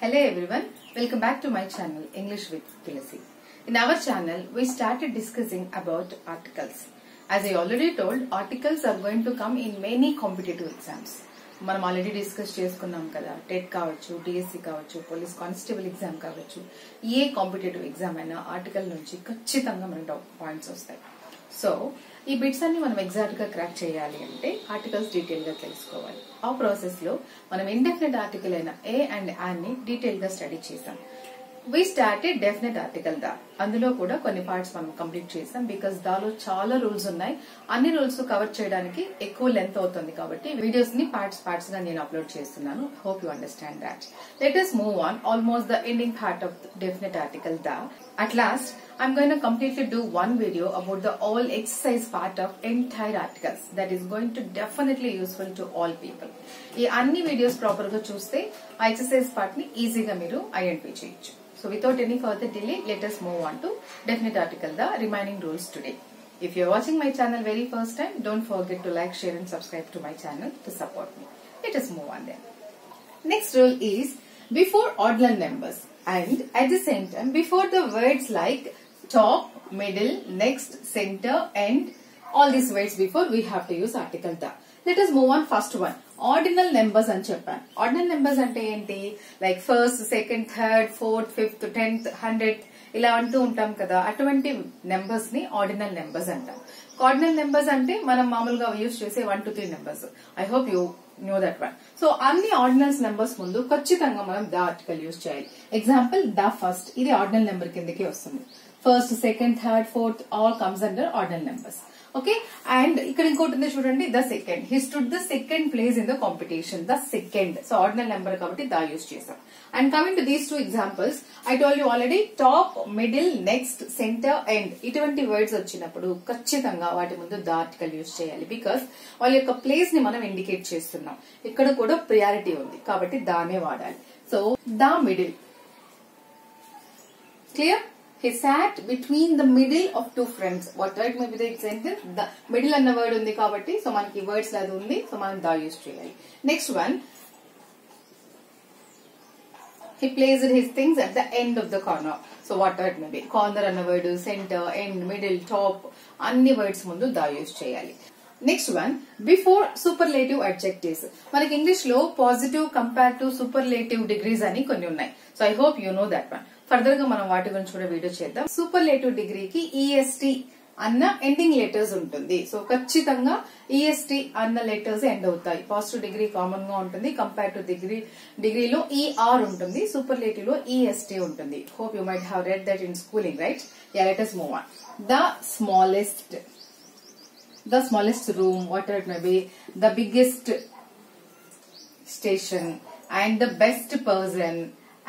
Hello everyone, welcome back to my channel English with Tulasi. In our channel, we started discussing about articles. As I already told, articles are going to come in many competitive exams. మనం already discuss చేసుకున్నాం కదా, TET కావచ్చు, DSC కావచ్చు, police constable exam కావచ్చు, ఏ competitive exam అయినా article నుంచి ఖచ్చితంగా మనకు పాయింట్స్ వస్తాయి. సో ఈ బిట్స్ అన్ని మనం ఎగ్జాక్ట్ గా క్రాక్ చేయాలి అంటే ఆర్టికల్స్ డీటెయిల్ గా తెలుసుకోవాలి. ఆ ప్రాసెస్ లో మనం ఇండెఫినెట్ ఆర్టికల్ అయిన ఏ అండ్ ఆన్ ని డీటెయిల్ గా స్టడీ చేసాం. వి స్టార్టెడ్ డెఫినెట్ ఆర్టికల్ దా, అందులో కూడా కొన్ని పార్ట్స్ మనం కంప్లీట్ చేసాం. బికాస్ దాలో చాలా రూల్స్ ఉన్నాయి, అన్ని రూల్స్ కవర్ చేయడానికి ఎక్కువ లెంత్ అవుతుంది కాబట్టి వీడియోస్ ని పార్ట్స్ గా నేను అప్లోడ్ చేస్తున్నాను. Hope you understand that. Let us move on almost the ending part of definite article the. At last, I'm going to completely do one video about the all exercise part of entire articles. That is going to definitely useful to all people. ఈ అన్ని videos proper గా చూస్తే ఆ exercise part ని ఈజీగా మీరు identify చేయొచ్చు. So without any further delay, let us move on to definite article, the remaining rules today. If you are watching my channel very first time, don't forget to like, share and subscribe to my channel to support me. Let us move on then. Next rule is before ordinal numbers and at the same time before the words like top, middle, next, center, end, all these words before we have to use article the. Let us move on first one. Ordinal numbers అని చెప్పాను. Ordinal numbers అంటే ఏంటి? Like first, second, third, fourth, fifth, 10th, 100th ఇలా అంటూ ఉంటాం కదా, అటువంటి numbers ని ఆర్డినల్ నెంబర్స్ అంటాం. ఆర్డినల్ నెంబర్స్ అంటే మనం మామూలుగా యూజ్ చేసే 1 to 3 numbers. I hope you know that one. So అన్ని ఆర్డినల్స్ నెంబర్స్ ముందు ఖచ్చితంగా మనం ద ఆర్టికల్ యూజ్ చేయాలి. ఎగ్జాంపుల్ ద ఫస్ట్, ఇది ఆర్డినల్ నెంబర్ కిందకి వస్తుంది. First, second, third, fourth all comes under ordinal numbers. Okay, and ఇక్కడ ఇంకోటి ఉంది చూడండి, the second. He stood the second place in the competition. The second, so ordinal number కాబట్టి the use చేసాం. And coming to these two examples, I told you already top, middle, next, centre, end ఇటువంటి words వచ్చినప్పుడు ఖచ్చితంగా వాటి ముందు the article use చేయాలి. Because వాళ్ళ యొక్క ప్లేస్ ని మనం ఇండికేట్ చేస్తున్నాం. ఇక్కడ కూడా ప్రియారిటీ ఉంది కాబట్టి దానే వాడాలి. So the middle, clear? He sat between the middle of two friends. What word may be the example? The middle అన్న వర్డ్ ఉంది కాబట్టి సో మనకి వర్డ్స్ అది ఉంది, సో మనం దా యూజ్ చేయాలి. Next one, he placed his things at the end of the corner. So what word may be? Corner అన్న word, centre, end, middle, top అన్ని వర్డ్స్ ముందు దా యూజ్ చేయాలి. Next one, before superlative adjectives. మనకి English లో positive, comparative, superlative degrees అని కొన్ని ఉన్నాయి. So I hope you know that one. Further గా మనం వాటి గురించి కూడా వీడియో చేద్దాం. సూపర్లేటివ్ డిగ్రీకి ఈఎస్టీ అన్న ఎండింగ్ లెటర్స్ ఉంటుంది. సో ఖచ్చితంగా ఈఎస్టీ అన్న లెటర్స్ ఎండ్ అవుతాయి. పాజిటివ్ డిగ్రీ కామన్ గా ఉంటుంది, కంపారిటివ్ డిగ్రీలో ఈఆర్ ఉంటుంది, సూపర్లేటివ్ లో ఈఎస్టీ ఉంటుంది. Hope you might have read that in schooling, right? Yeah, let us move on. The smallest room, whatever it may be, the biggest station, and the best person,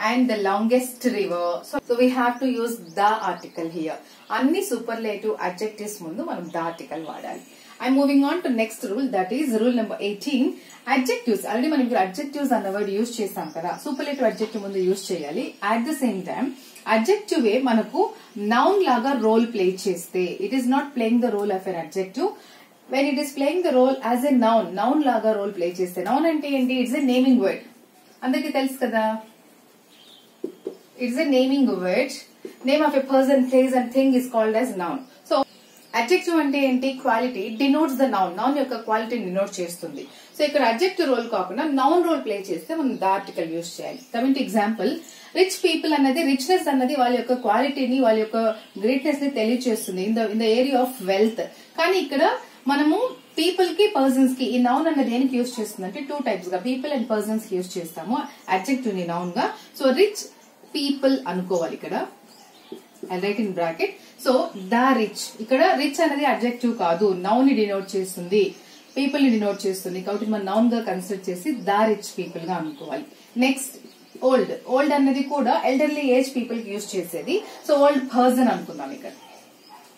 and the longest river. So we have to use the article here. Anni superlative adjectives mundu manam the article vaadali. I'm moving on to next rule, that is rule number 18. Adjectives. Already మనం ఇక్కడ adjectives అన్న word use చేసాం కదా, superlative adjective ముందు use చేయాలి. At the same time adjective మనకు noun లాగా role play చేస్తే it is not playing the role of an adjective. When it is playing the role as a noun లాగా role play చేస్తే, noun అంటే ఏంటి? It's a naming word, అందరికీ తెలుసు కదా. It's a naming word. Name of a person, place and thing is called as noun. So adjective అంటే ఏంటి? Quality. It denotes the noun. Noun యొక్క క్వాలిటీ డినోట్ చేస్తుంది. సో ఇక్కడ అడ్జెక్టివ్ రోల్ కాకుండా noun role play చేస్తే మనం the article use చేయాలి. Coming to example, rich people అన్నది, రిచ్నెస్ అన్నది వాళ్ళ యొక్క క్వాలిటీని, వాళ్ళ యొక్క గ్రేట్నెస్ ని తెలియజేస్తుంది in the area of wealth. కానీ ఇక్కడ మనము పీపుల్ కి, పర్సన్స్ కి ఈ నౌన్ అన్నది దేనికి యూజ్ చేస్తుంది అంటే టూ టైప్స్ గా పీపుల్ అండ్ పర్సన్స్ కి యూజ్ చేస్తాము అడ్జెక్టివ్ ని నౌన్ గా. సో రిచ్ పీపుల్ అనుకోవాలి ఇక్కడ, I right in bracket. So the rich, ఇక్కడ రిచ్ అనేది అడ్జెక్టివ్ కాదు, నౌన్ ని డినోట్ చేస్తుంది, పీపుల్ ని డినోట్ చేస్తుంది కాబట్టి మనం నౌన్ గా కన్సిడర్ చేసి ద రిచ్ పీపుల్ గా అనుకోవాలి. నెక్స్ట్ ఓల్డ్ అనేది కూడా ఎల్డర్లీ ఏజ్ పీపుల్ కి యూజ్ చేసేది. సో ఓల్డ్ పర్సన్ అనుకుందాం, ఇక్కడ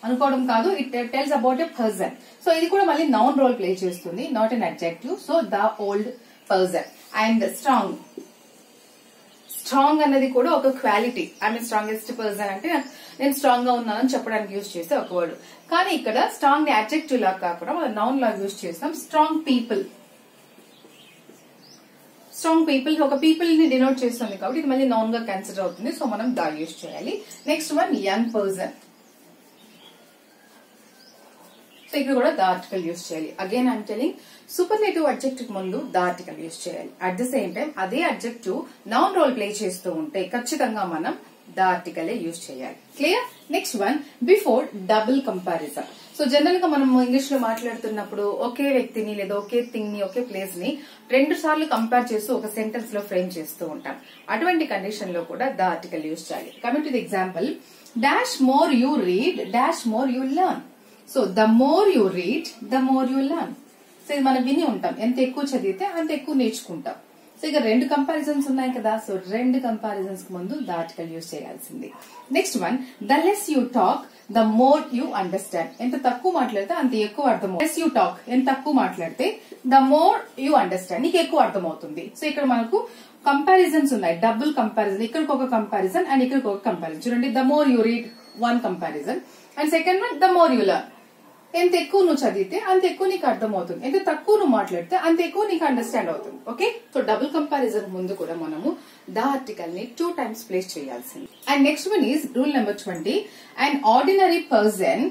అనుకోవడం కాదు, it tells about a person. So ఇది కూడా మళ్ళీ నౌన్ రోల్ ప్లే చేస్తుంది, not an adjective. So the old person. And strong అనేది కూడా ఒక quality. I mean strongest person అంటే నేను స్ట్రాంగ్ గా ఉన్నానని చెప్పడానికి యూజ్ చేసే ఒక వర్డ్. కానీ ఇక్కడ స్ట్రాంగ్ ని అడ్జెక్టివ్ లాగా కాకుండా మనం నౌన్ లాగా యూజ్ చేస్తాం. స్ట్రాంగ్ పీపుల్, స్ట్రాంగ్ పీపుల్ ఒక పీపుల్ ని డినోట్ చేస్తుంది కాబట్టి ఇది మళ్ళీ నౌన్ గా కన్సిడర్ అవుతుంది. సో మనం ద యూజ్ చేయాలి. Next one young person. So ఇక్కడ కూడా ద ఆర్టికల్ యూజ్ చేయాలి. Again I'm telling superlative adjective ముందు ద ఆర్టికల్ యూజ్ చేయాలి. అట్ ద సేమ్ టైం అదే అడ్జెక్టివ్ నౌన్ రోల్ ప్లే చేస్తూ ఉంటే ఖచ్చితంగా మనం ద ఆర్టికల్ యూజ్ చేయాలి. Clear? Next one before double comparison. So general గా మనం ఇంగ్లీష్ లో మాట్లాడుతున్నప్పుడు ఒకే వ్యక్తిని లేదా ఒకే థింగ్ ని ఒకే ప్లేస్ ని 2 సార్లు కంపేర్ చేస్తూ ఒక సెంటెన్స్ లో ఫ్రేమ్ చేస్తూ ఉంటాం. అటువంటి కండిషన్ లో కూడా ద ఆర్టికల్ యూజ్ చేయాలి. Coming to the example, dash more you read, dash more you learn. So the more you read, the more you learn. So ఇది మనం విని ఉంటాం, ఎంత ఎక్కువ చదివితే అంత ఎక్కువ నేర్చుకుంటాం. సో ఇక 2 కంపారిజన్స్ ఉన్నాయి కదా, సో 2 కంపారిజన్స్ కు ముందు ద ఆర్టికల్ యూజ్ చేయాల్సింది. Next one, the less you talk the more you understand. ఎంత తక్కువ మాట్లాడితే అంత ఎక్కువ అర్థం. లెస్ యూ టాక్, ఎంత తక్కువ మాట్లాడితే ద మోర్ యూ అండర్స్టాండ్, నీకు ఎక్కువ అర్థం అవుతుంది. సో ఇక్కడ మనకు కంపారిజన్స్ ఉన్నాయి, డబుల్ కంపారిజన్. ఇక్కడికి ఒక కంపారిజన్ అండ్ ఇక్కడికి ఒక కంపారిజన్. చూడండి, the more you read 1 comparison and second one the more you learn. ఎంత ఎక్కువ నువ్వు చదివితే అంత ఎక్కువ నీకు అర్థం అవుతుంది, ఎంత తక్కువ నువ్వు మాట్లాడితే అంత ఎక్కువ నీకు అండర్స్టాండ్ అవుతుంది. ఓకే, సో డబుల్ కంపారిజన్ ముందు కూడా మనము ద ఆర్టికల్ ని 2 times ప్లేస్ చేయాల్సింది. And next one is rule number 20. An ordinary person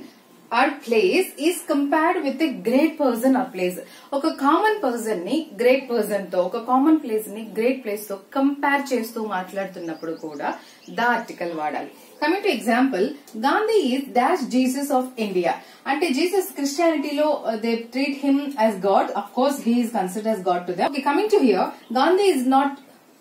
or place is compared with a great person or place. ఒక కామన్ పర్సన్ ని గ్రేట్ పర్సన్ తో, ఒక common place ని గ్రేట్ ప్లేస్ తో compare చేస్తూ మాట్లాడుతున్నప్పుడు కూడా ద ఆర్టికల్ వాడాలి. Coming to example, Gandhi is dash Jesus of India. అంటే జీసస్ క్రిస్టియానిటీలో they treat him as God. Of course he is considered as God to them. Okay, coming to here, Gandhi is not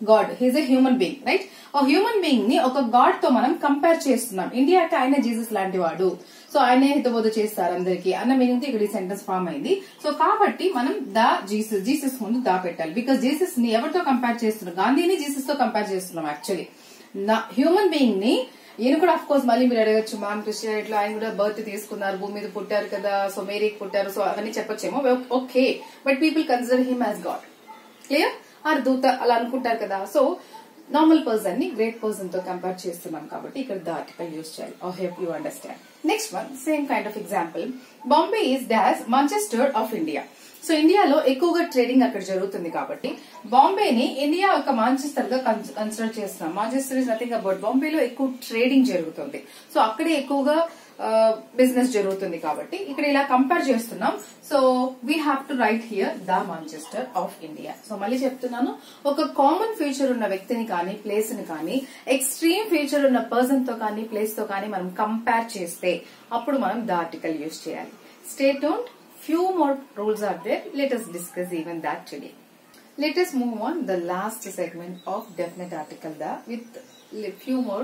god, he is a human being, right? ఆ human being ని ఒక God తో మనం compare చేస్తున్నాం. India అంటే ఆయన Jesus లాంటి వాడు, సో ఆయనే హితబోధ చేస్తారు అందరికి అన్న మీనింగ్ తో ఇక్కడ ఈ సెంటెన్స్ ఫామ్ అయింది. సో కాబట్టి మనం ద జీసస్ ముందు దా పెట్టాలి. బికాస్ జీసస్ ని ఎవరితో కంపేర్ చేస్తున్నాం? గాంధీని జీసస్ తో కంపేర్ చేస్తున్నాం. యాక్చువల్లీ హ్యూమన్ బీయింగ్ ని, ఈయన కూడా అఫ్ కోర్స్ మళ్ళీ మీరు అడగచ్చు, మ్యామ్ క్రిస్టియానిటీలో ఆయన కూడా బర్త్ తీసుకున్నారు, భూమి మీద పుట్టారు కదా, సో మేరీకి పుట్టారు, సో అవన్నీ చెప్పొచ్చేమో. Okay, but people consider him as God. Clear? Or దూత అలా అనుకుంటారు కదా. సో నార్మల్ పర్సన్ ని గ్రేట్ పర్సన్ తో కంపేర్ చేస్తున్నాం కాబట్టి ఇక్కడ ద ఆర్టికల్ యూజ్ చేయాలి. I hope you understand. Next one, same kind of example, Bombay is dash Manchester of India. So ఇండియాలో ఎక్కువగా ట్రేడింగ్ అక్కడ జరుగుతుంది కాబట్టి బాంబేని ఇండియా ఒక మాంచెస్టర్ గా కన్సిడర్ చేస్తున్నాం. మాంచెస్టర్ ఇస్ నథింగ్ అబౌట్, బాంబేలో ఎక్కువ ట్రేడింగ్ జరుగుతుంది, సో అక్కడే ఎక్కువగా బిజినెస్ జరుగుతుంది కాబట్టి ఇక్కడ ఇలా కంపేర్ చేస్తున్నాం. So we have to right here the Manchester of India. So మళ్ళీ చెప్తున్నాను, ఒక కామన్ ఫీచర్ ఉన్న వ్యక్తిని కానీ ప్లేస్ ని కానీ ఎక్స్ట్రీమ్ ఫీచర్ ఉన్న పర్సన్ తో కానీ ప్లేస్ తో కానీ మనం కంపేర్ చేస్తే అప్పుడు మనం ద ఆర్టికల్ యూజ్ చేయాలి. Stay tuned. Few more rules are there. Let us discuss even that today. Let us move on the last segment of definite article the with few more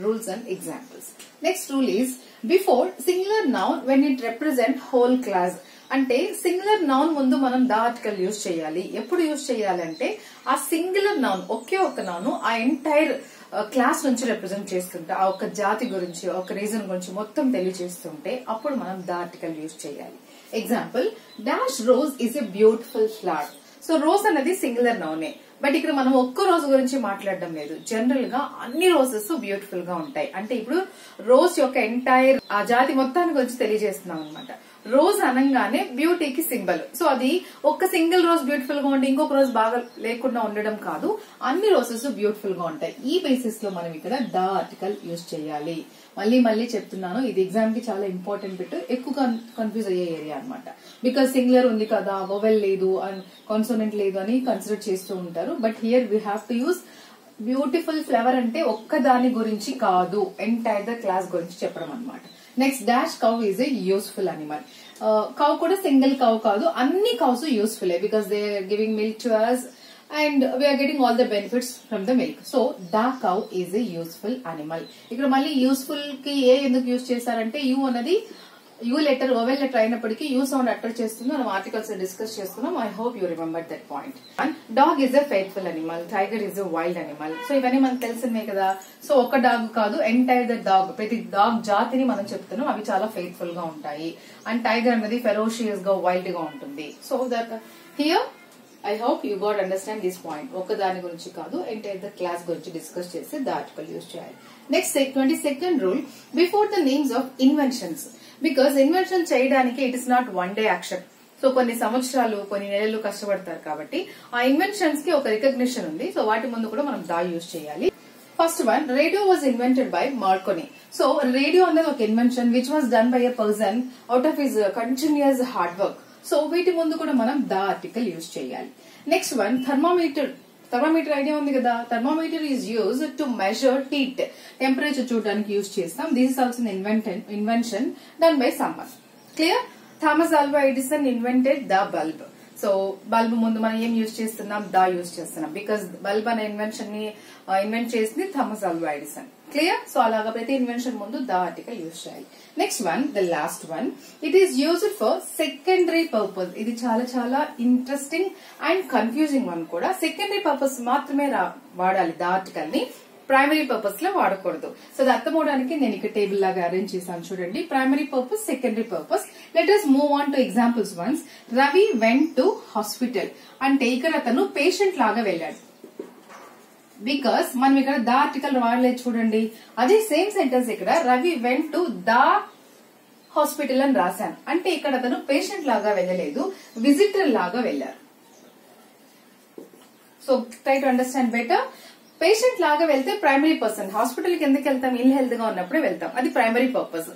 rules and examples. Next rule is before singular noun when it represent whole class. అంటే singular noun ముందు మనం the article use చేయాలి. ఎప్పుడు use చేయాలంటే ఆ singular noun, ఒకే ఒక noun ఆ entire class నుంచి రిప్రజెంట్ చేస్తుంటే, ఆ ఒక జాతి గురించి ఒక రీజన్ గురించి మొత్తం తెలియజేస్తుంటే అప్పుడు మనం ద ఆర్టికల్ యూజ్ చేయాలి. Example, dash rose is a beautiful flower. So rose అనేది సింగులర్ నౌనే, బట్ ఇక్కడ మనం ఒక్క రోజు గురించి మాట్లాడడం లేదు, జనరల్ గా అన్ని రోజెస్ బ్యూటిఫుల్ గా ఉంటాయి. అంటే ఇప్పుడు రోజ్ యొక్క ఎంటైర్ ఆ జాతి మొత్తాన్ని గురించి తెలియజేస్తున్నాం అనమాట. రోజ్ అనగానే బ్యూటీకి సింబల్. సో అది ఒక్క సింగిల్ రోజ్ బ్యూటిఫుల్ గా ఉండి ఇంకొక రోజు బాగా లేకుండా ఉండడం కాదు, అన్ని రోజెస్ బ్యూటిఫుల్ గా ఉంటాయి. ఈ బేసిస్ లో మనం ఇక్కడ ద ఆర్టికల్ యూజ్ చేయాలి. మళ్ళీ చెప్తున్నాను, ఇది ఎగ్జామ్ కి చాలా ఇంపార్టెంట్ బిట్, ఎక్కువ కన్ఫ్యూజ్ అయ్యే ఏరియా అనమాట. బికాస్ సింగులర్ ఉంది కదా, వొవెల్ లేదు అండ్ కాన్సోనెంట్ లేదు అని కన్సిడర్ చేస్తూ ఉంటారు. But here we have to use beautiful flower అంటే ఒక్క దాని గురించి కాదు, ఎంటైర్ ద క్లాస్ గురించి చెప్పడం అనమాట. Next, dash cow is a useful animal. Cow కూడా సింగిల్ కౌ కాదు, అన్ని cows useful because they are giving milk to us and we are getting all the benefits from the milk. So the cow is a useful animal. ఇక్కడ మళ్ళీ useful కి ఏ ఎందుకు use చేశారంటే you అన్నది you letter oval letter అయినప్పటికీ you sound utter చేస్తుంది. మనం articles discuss చేస్తున్నాం. I hope you remember that point. And dog is a faithful animal, tiger is a wild animal. So ఇవన్నీ మనకు తెలిసిందే కదా. సో ఒక డాగ్ కాదు, ఎంటైర్ ద డాగ్, ప్రతి డాగ్ జాతిని మనం చెప్తున్నాం, అవి చాలా ఫెయిత్ఫుల్ గా ఉంటాయి. అండ్ టైగర్ అనేది ఫెరోషియస్ గా వైల్డ్ గా ఉంటుంది. So that here I hope you got understand this point. ఒక్క దాని గురించి కాదు, ఎంటైర్ ద క్లాస్ గురించి డిస్కస్ చేసి ద ఆర్టికల్ యూజ్ చేయాలి. Next 22nd rule, before the names of inventions. Because invention చేయడానికి it is not one day action. So కొన్ని సంవత్సరాలు కొన్ని నెలలు కష్టపడతారు కాబట్టి ఆ ఇన్వెన్షన్స్ కి ఒక రికగ్నిషన్ ఉంది. సో వాటి ముందు కూడా మనం దా యూజ్ చేయాలి. First one, radio was invented by Marconi. So radio అనేది ఒక invention which was done by a person out of his continuous hard work. So వీటి ముందు కూడా మనం ద ఆర్టికల్ యూజ్ చేయాలి. Next one, thermometer. Thermometer idea ఉంది కదా. Thermometer is use to measure heat, temperature చూడడానికి యూజ్ చేస్తాం. This is also invention done by someone. Clear? Thomas Alva Edison invented the bulb. So bulb ముందు మనం ఏం use చేస్తున్నాం? దా use చేస్తున్నాం. Because bulb అనే ఇన్వెన్షన్ ని ఇన్వెంట్ చేసింది Thomas Alva Edison. Clear? So అలాగా ప్రతి ఇన్వెన్షన్ ముందు ద ఆర్టికల్ యూజ్ చేయాలి. Next one, the last one, it is used for secondary purpose. ఇది చాలా చాలా ఇంట్రెస్టింగ్ అండ్ కన్ఫ్యూజింగ్ వన్ కూడా. సెకండరీ పర్పస్ మాత్రమే వాడాలి ద ఆర్టికల్ ని, ప్రైమరీ పర్పస్ లో వాడకూడదు. సో అది అర్థం అవడానికి నేను ఇక్కడ టేబుల్ లాగా అరేంజ్ చేశాను చూడండి. Primary purpose, secondary purpose. Let us move on to examples once. Ravi went to hospital అంటే ఇక్కడ అతను పేషెంట్ లాగా వెళ్ళాడు. బికాస్ మనం ఇక్కడ ద ఆర్టికల్ వాడలేదు చూడండి. అదే సేమ్ సెంటెన్స్ ఇక్కడ Ravi vent to the hospital అని రాశాను. అంటే ఇక్కడ అతను పేషెంట్ లాగా వెళ్ళలేదు, విజిటర్ లాగా వెళ్ళారు. So try to understand better. Patient లాగా వెళ్తే ప్రైమరీ పర్సన్. హాస్పిటల్ కి ఎందుకు వెళ్తాం? ఇల్ హెల్త్ గా ఉన్నప్పుడే వెళ్తాం. అది ప్రైమరీ పర్పస్.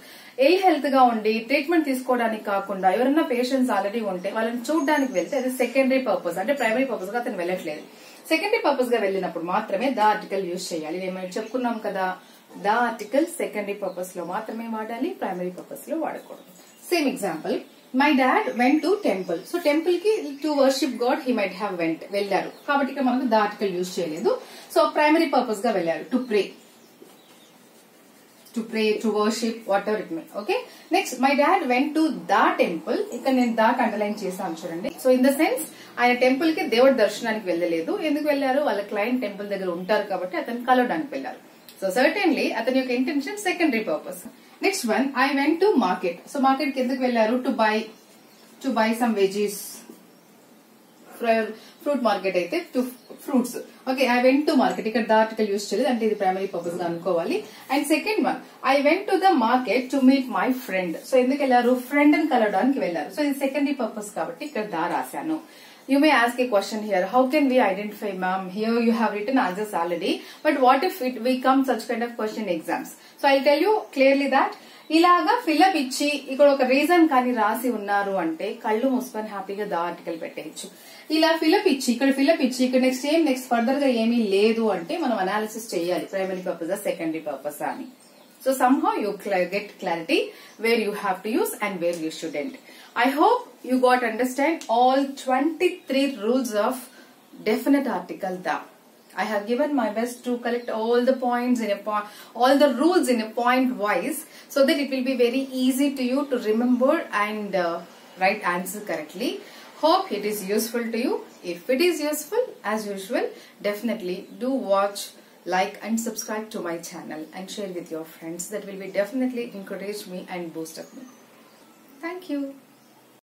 ఇల్ హెల్త్ గా ఉండి ట్రీట్మెంట్ తీసుకోవడానికి కాకుండా ఎవరైనా పేషెంట్స్ ఆల్రెడీ ఉంటే వాళ్ళని చూడడానికి వెళ్తే అది సెకండరీ పర్పస్. అంటే ప్రైమరీ పర్పస్ గా అతను వెళ్ళట్లేదు. సెకండరీ పర్పస్ గా వెళ్ళినప్పుడు మాత్రమే ద ఆర్టికల్ యూజ్ చేయాలి. మేము చెప్పుకున్నాం కదా, ద ఆర్టికల్ సెకండరీ పర్పస్ లో మాత్రమే వాడాలి, ప్రైమరీ పర్పస్ లో వాడకూడదు. Same example, my dad went to temple. So temple కి to worship God he might have వెళ్లారు కాబట్టి ఇక్కడ మనకు ద ఆర్టికల్ యూజ్ చేయలేదు. సో ప్రైమరీ పర్పస్ గా వెళ్ళారు, to pray, to worship, whatever it may. Okay, next my dad went to the temple. ఇక్కడ నేను ద అండర్లైన్ చేశాను చూడండి. సో ఇన్ ద సెన్స్ ఆయన టెంపుల్ కి దేవుడి దర్శనానికి వెళ్ళలేదు. ఎందుకు వెళ్లారు? వాళ్ళ క్లయింట్ టెంపుల్ దగ్గర ఉంటారు కాబట్టి అతను కలవడానికి వెళ్లారు. సో సర్టెన్లీ అతని యొక్క intention secondary purpose. Next one, I went to market. So market కి ఎందుకు వెళ్లారు? To buy some veggies. Fruit market అయితే to fruits. Okay, I went to market. ఇక్కడ ద ఆర్టికల్ యూజ్ చేయలేదు, అంటే ఇది ప్రైమరీ పర్పస్ గా అనుకోవాలి. And second one, I went to the market to meet my friend. So ఎందుకు వెళ్లారు? Friend ని కలవడానికి వెళ్లారు. సో ఇది సెకండరీ పర్పస్ కాబట్టి ఇక్కడ ద రాశాను. You may ask a question here. How can we identify, ma'am? Here you have written answers already. But what if we come such kind of question in exams? So I'll tell you clearly that ఇలాగా fill up ఇచ్చి ఇక్కడ ఒక reason కానీ రాసి ఉన్నారు అంటే కళ్ళు మూసుకొని హ్యాపీగా ద ఆర్టికల్ పెట్టేయచ్చు. ఇలా ఫిల్అప్ ఇచ్చి ఇక్కడ నెక్స్ట్ ఫర్దర్ గా ఏమీ లేదు అంటే మనం అనాలిసిస్ చేయాలి, ప్రైమరీ పర్పస్ సెకండరీ పర్పస్ అని. So somehow you get clarity where you have to use and where you shouldn't. I hope you got understand all 23 rules of definite article the. I have given my best to collect all the points in all the rules in a point wise, so that it will be very easy to you to remember and write answer correctly. Hope it is useful to you. If it is useful, as usual, definitely do watch, like and subscribe to my channel and share with your friends. That will be definitely encourage me and boost up me. Thank you.